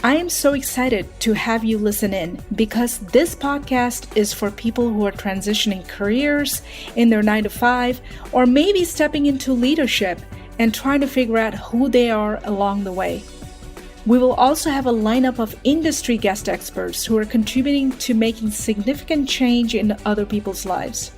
I am so excited to have you listen in because this podcast is for people who are transitioning careers in their 9 to 5 or maybe stepping into leadership and trying to figure out who they are along the way. We will also have a lineup of industry guest experts who are contributing to making significant change in other people's lives.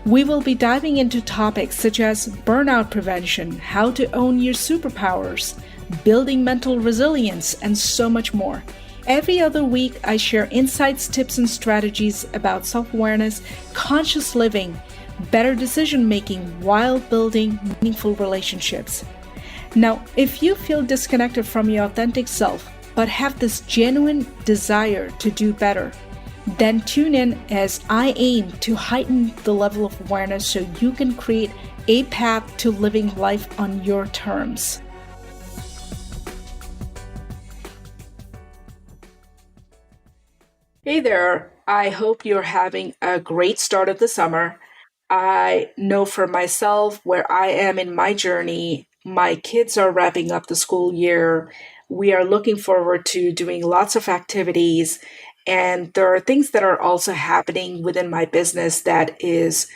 We will be diving into topics such as burnout prevention, how to own your superpowers, building mental resilience, and so much more. Every other week, I share insights, tips, and strategies about self-awareness, conscious living, better decision-making while building meaningful relationships. Now, if you feel disconnected from your authentic self, but have this genuine desire to do better, then tune in as I aim to heighten the level of awareness so you can create a path to living life on your terms. Hey there, I hope you're having a great start of the summer. I know for myself where I am in my journey, my kids are wrapping up the school year. We are looking forward to doing lots of activities. And there are things that are also happening within my business that is,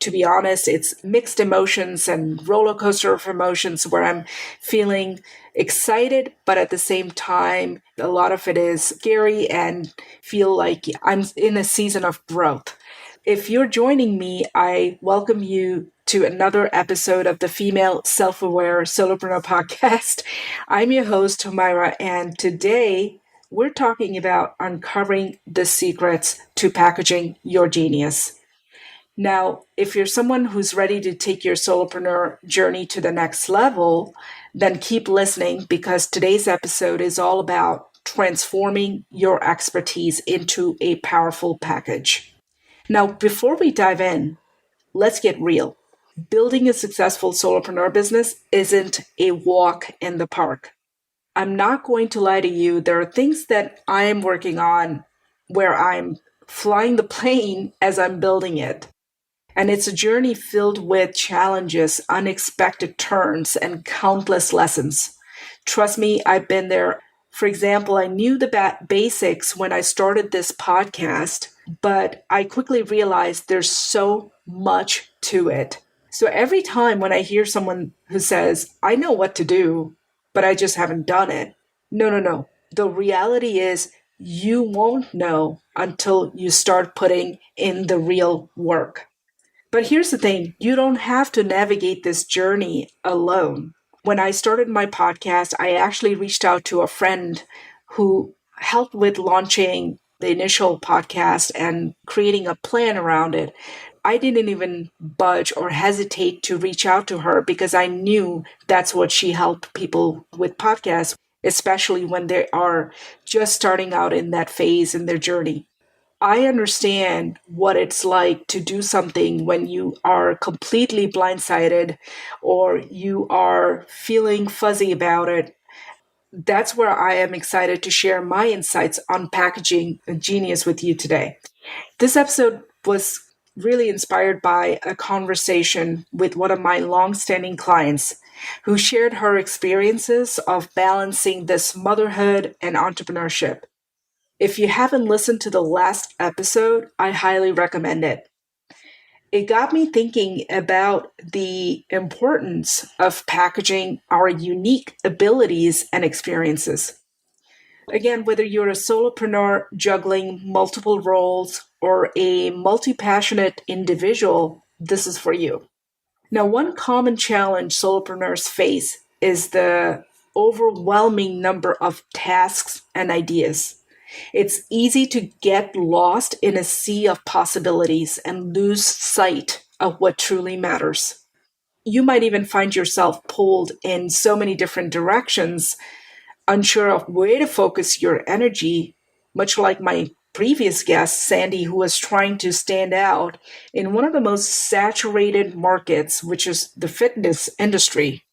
to be honest, it's mixed emotions and roller coaster of emotions where I'm feeling excited, but at the same time, a lot of it is scary and feel like I'm in a season of growth. If you're joining me, I welcome you to another episode of the Female Self-Aware Solopreneur Podcast. I'm your host, Humaira, and today we're talking about uncovering the secrets to packaging your genius. Now, if you're someone who's ready to take your solopreneur journey to the next level, then keep listening because today's episode is all about transforming your expertise into a powerful package. Now, before we dive in, let's get real. Building a successful solopreneur business isn't a walk in the park. I'm not going to lie to you. There are things that I am working on where I'm flying the plane as I'm building it. And it's a journey filled with challenges, unexpected turns, and countless lessons. Trust me, I've been there. For example, I knew the basics when I started this podcast, but I quickly realized there's so much to it. So every time when I hear someone who says, I know what to do, but I just haven't done it. No. The reality is you won't know until you start putting in the real work. But here's the thing, you don't have to navigate this journey alone. When I started my podcast, I actually reached out to a friend who helped with launching the initial podcast and creating a plan around it. I didn't even budge or hesitate to reach out to her because I knew that's what she helped people with podcasts, especially when they are just starting out in that phase in their journey. I understand what it's like to do something when you are completely blindsided or you are feeling fuzzy about it. That's where I am excited to share my insights on packaging genius with you today. This episode was really inspired by a conversation with one of my long-standing clients who shared her experiences of balancing this motherhood and entrepreneurship. If you haven't listened to the last episode, I highly recommend it. It got me thinking about the importance of packaging our unique abilities and experiences. Again, whether you're a solopreneur juggling multiple roles or a multi-passionate individual, this is for you. Now, one common challenge solopreneurs face is the overwhelming number of tasks and ideas. It's easy to get lost in a sea of possibilities and lose sight of what truly matters. You might even find yourself pulled in so many different directions, unsure of where to focus your energy, much like my previous guest, Sandy, who was trying to stand out in one of the most saturated markets, which is the fitness industry.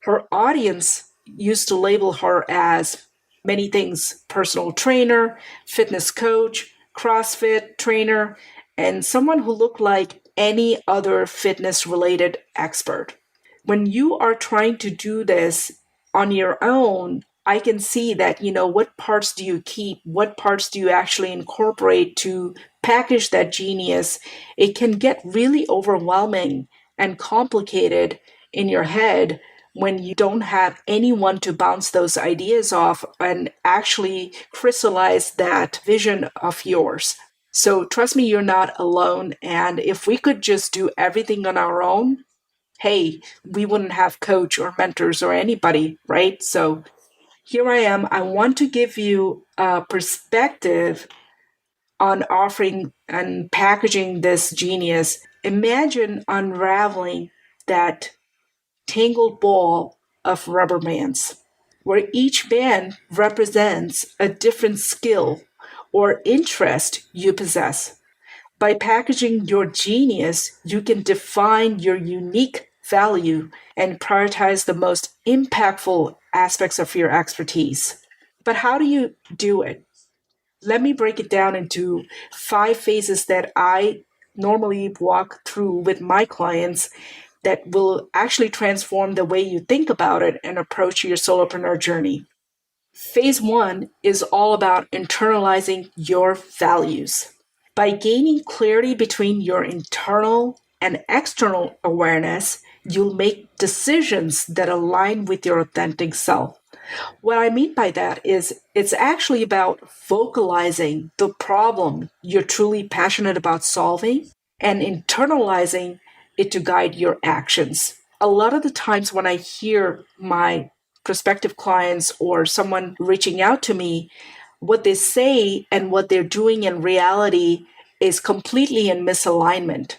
Her audience used to label her as many things: personal trainer, fitness coach, CrossFit trainer, and someone who looked like any other fitness related expert. When you are trying to do this on your own, I can see that, what parts do you keep? What parts do you actually incorporate to package that genius? It can get really overwhelming and complicated in your head when you don't have anyone to bounce those ideas off and actually crystallize that vision of yours. So trust me, you're not alone. And if we could just do everything on our own, hey, we wouldn't have coach or mentors or anybody, right? So here I am. I want to give you a perspective on offering and packaging this genius. Imagine unraveling that tangled ball of rubber bands, where each band represents a different skill or interest you possess. By packaging your genius, you can define your unique value and prioritize the most impactful aspects of your expertise. But how do you do it? Let me break it down into 5 phases that I normally walk through with my clients that will actually transform the way you think about it and approach your solopreneur journey. Phase 1 is all about internalizing your values. By gaining clarity between your internal and external awareness, you'll make decisions that align with your authentic self. What I mean by that is it's actually about vocalizing the problem you're truly passionate about solving and internalizing it to guide your actions. A lot of the times when I hear my prospective clients or someone reaching out to me, what they say and what they're doing in reality is completely in misalignment.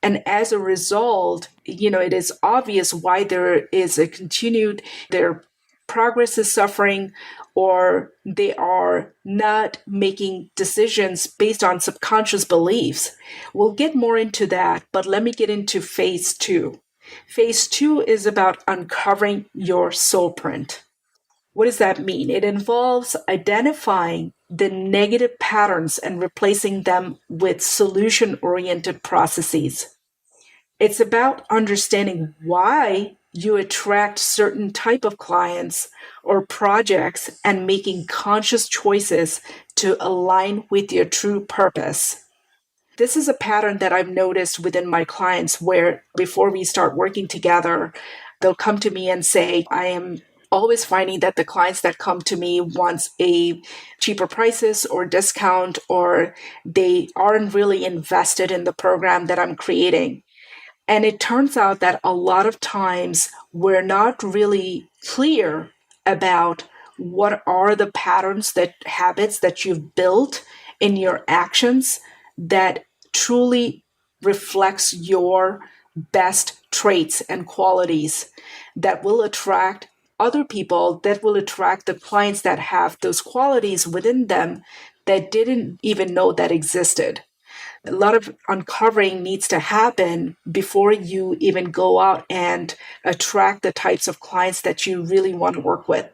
And as a result, it is obvious why there is a continued, their progress is suffering, or they are not making decisions based on subconscious beliefs. We'll get more into that, but let me get into phase 2. Phase 2 is about uncovering your soul print. What does that mean? It involves identifying the negative patterns and replacing them with solution oriented processes. It's about understanding why you attract certain type of clients or projects and making conscious choices to align with your true purpose. This is a pattern that I've noticed within my clients where before we start working together, they'll come to me and say, I am always finding that the clients that come to me wants a cheaper prices or discount, or they aren't really invested in the program that I'm creating. And it turns out that a lot of times we're not really clear about what are the patterns, that habits that you've built in your actions that truly reflects your best traits and qualities that will attract other people, that will attract the clients that have those qualities within them that didn't even know that existed. A lot of uncovering needs to happen before you even go out and attract the types of clients that you really want to work with.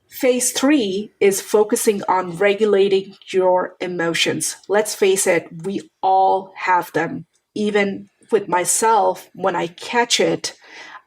Phase 3 is focusing on regulating your emotions. Let's face it, we all have them. Even with myself, when I catch it,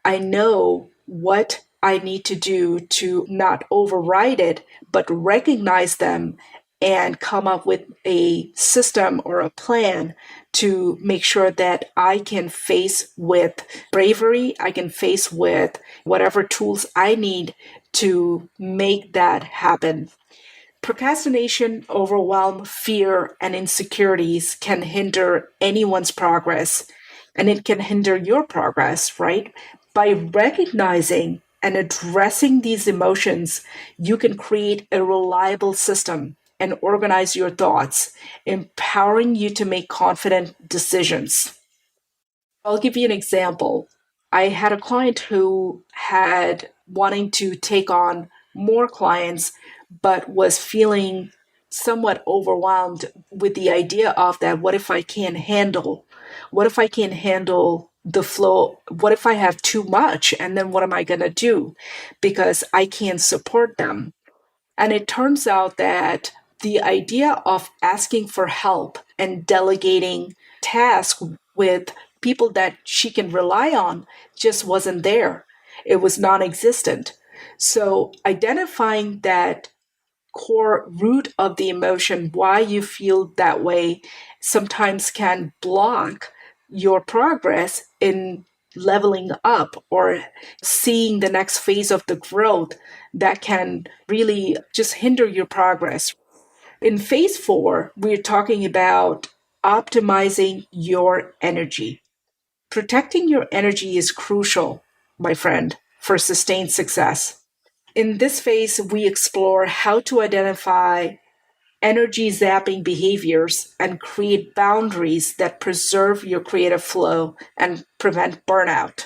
I know what I need to do to not override it, but recognize them and come up with a system or a plan to make sure that I can face with bravery, I can face with whatever tools I need to make that happen. Procrastination, overwhelm, fear, and insecurities can hinder anyone's progress, and it can hinder your progress, right? By recognizing and addressing these emotions, you can create a reliable system and organize your thoughts, empowering you to make confident decisions. I'll give you an example. I had a client who had wanting to take on more clients, but was feeling somewhat overwhelmed with the idea of that. What if I can't handle? What if I can't handle the flow? What if I have too much? And then what am I going to do? Because I can't support them. And it turns out that the idea of asking for help and delegating tasks with people that she can rely on just wasn't there. It was non existent. So identifying that core root of the emotion, why you feel that way, sometimes can block your progress in leveling up or seeing the next phase of the growth that can really just hinder your progress. In phase four, we're talking about optimizing your energy. Protecting your energy is crucial, my friend, for sustained success. In this phase, we explore how to identify energy zapping behaviors and create boundaries that preserve your creative flow and prevent burnout.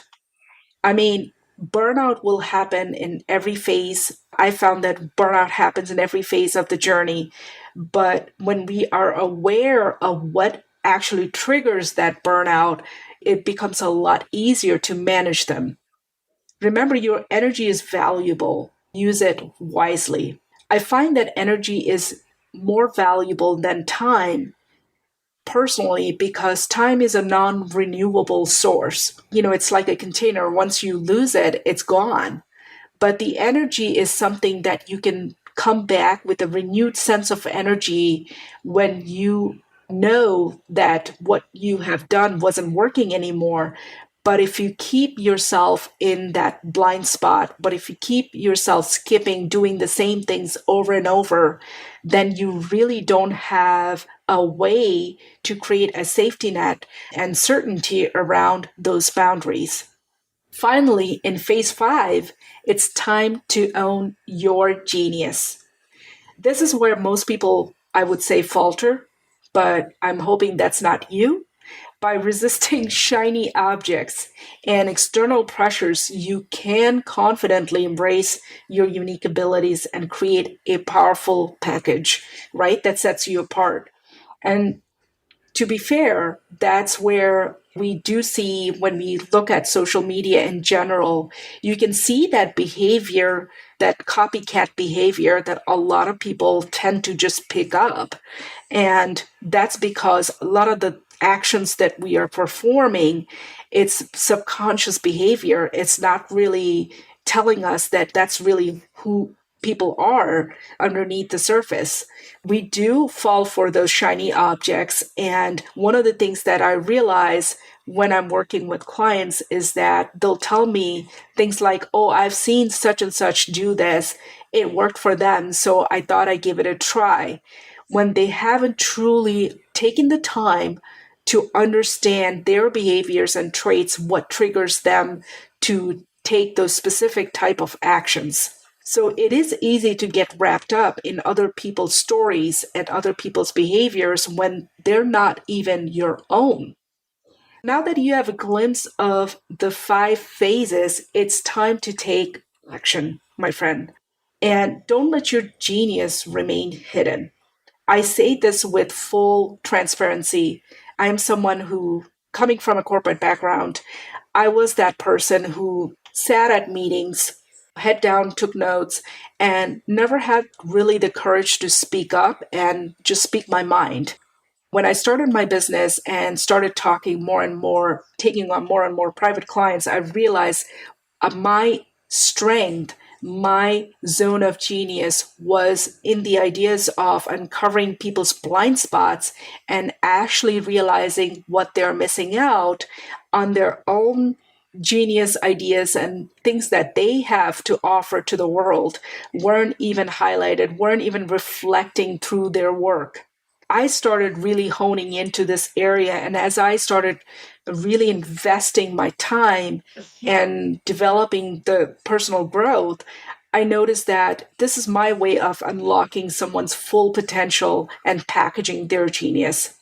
I mean, burnout will happen in every phase. I found that burnout happens in every phase of the journey. But when we are aware of what actually triggers that burnout, it becomes a lot easier to manage them. Remember, your energy is valuable. Use it wisely. I find that energy is more valuable than time personally because time is a non renewable source. It's like a container. Once you lose it, it's gone. But the energy is something that you can come back with a renewed sense of energy when you know that what you have done wasn't working anymore. But if you keep yourself in that blind spot, but if you keep yourself skipping, doing the same things over and over, then you really don't have a way to create a safety net and certainty around those boundaries. Finally, in phase five, it's time to own your genius. This is where most people, I would say, falter, but I'm hoping that's not you. By resisting shiny objects and external pressures, you can confidently embrace your unique abilities and create a powerful package, right? That sets you apart. And to be fair, that's where we do see when we look at social media in general, you can see that behavior, that copycat behavior that a lot of people tend to just pick up. And that's because a lot of the actions that we are performing, it's subconscious behavior. It's not really telling us that that's really who people are underneath the surface. We do fall for those shiny objects. And one of the things that I realize when I'm working with clients is that they'll tell me things like, oh, I've seen such and such do this. It worked for them. So I thought I'd give it a try. When they haven't truly taken the time to understand their behaviors and traits, what triggers them to take those specific type of actions. So it is easy to get wrapped up in other people's stories and other people's behaviors when they're not even your own. Now that you have a glimpse of the five phases, it's time to take action, my friend. And don't let your genius remain hidden. I say this with full transparency. I am someone who, coming from a corporate background, I was that person who sat at meetings, head down, took notes, and never had really the courage to speak up and just speak my mind. When I started my business and started talking more and more, taking on more and more private clients, I realized my strength, my zone of genius was in the ideas of uncovering people's blind spots and actually realizing what they're missing out on their own genius ideas and things that they have to offer to the world weren't even highlighted, weren't even reflecting through their work. I started really honing into this area. And as I started really investing my time and developing the personal growth, I noticed that this is my way of unlocking someone's full potential and packaging their genius.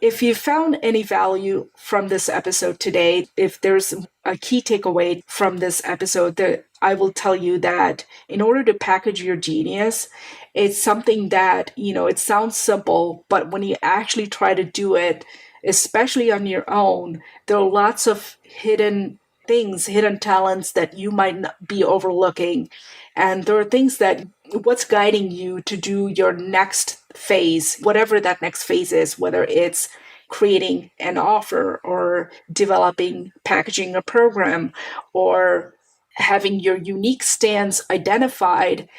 If you found any value from this episode today, if there's a key takeaway from this episode, that I will tell you that in order to package your genius, it's something that, it sounds simple, but when you actually try to do it, especially on your own, there are lots of hidden things, hidden talents that you might not be overlooking. And there are things that what's guiding you to do your next phase, whatever that next phase is, whether it's creating an offer or developing, packaging a program or having your unique stance identified,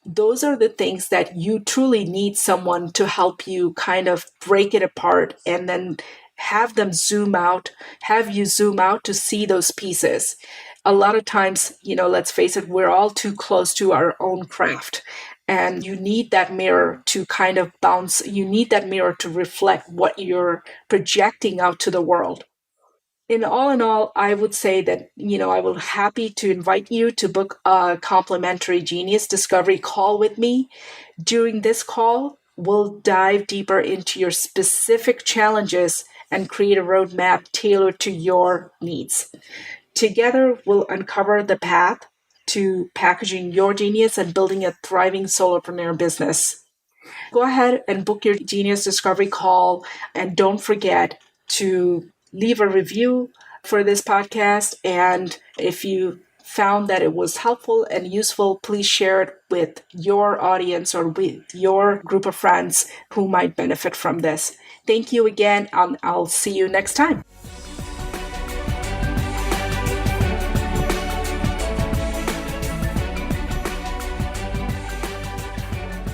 those are the things that you truly need someone to help you kind of break it apart and then have you zoom out to see those pieces. A lot of times, let's face it, we're all too close to our own craft. And you need that mirror to kind of bounce, you need that mirror to reflect what you're projecting out to the world. In all, I would say that, I will happy to invite you to book a complimentary Genius Discovery call with me. During this call, we'll dive deeper into your specific challenges and create a roadmap tailored to your needs. Together, we'll uncover the path to packaging your genius and building a thriving solopreneur business. Go ahead and book your Genius Discovery call, and don't forget to leave a review for this podcast. And if you found that it was helpful and useful, please share it with your audience or with your group of friends who might benefit from this. Thank you again, and I'll see you next time.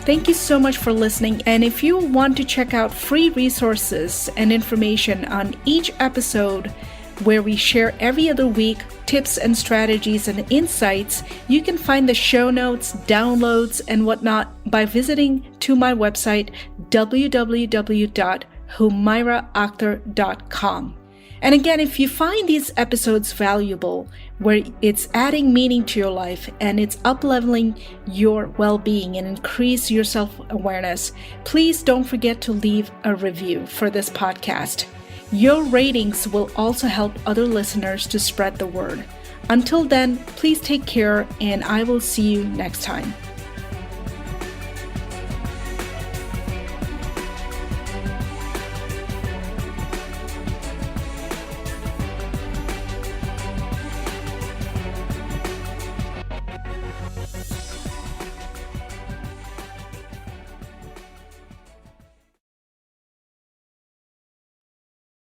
Thank you so much for listening. And if you want to check out free resources and information on each episode, where we share every other week tips and strategies and insights, you can find the show notes, downloads, and whatnot by visiting to my website, www.humairaakhtar.com. And again, if you find these episodes valuable, where it's adding meaning to your life and it's up-leveling your well-being and increase your self-awareness, please don't forget to leave a review for this podcast. Your ratings will also help other listeners to spread the word. Until then, please take care, and I will see you next time.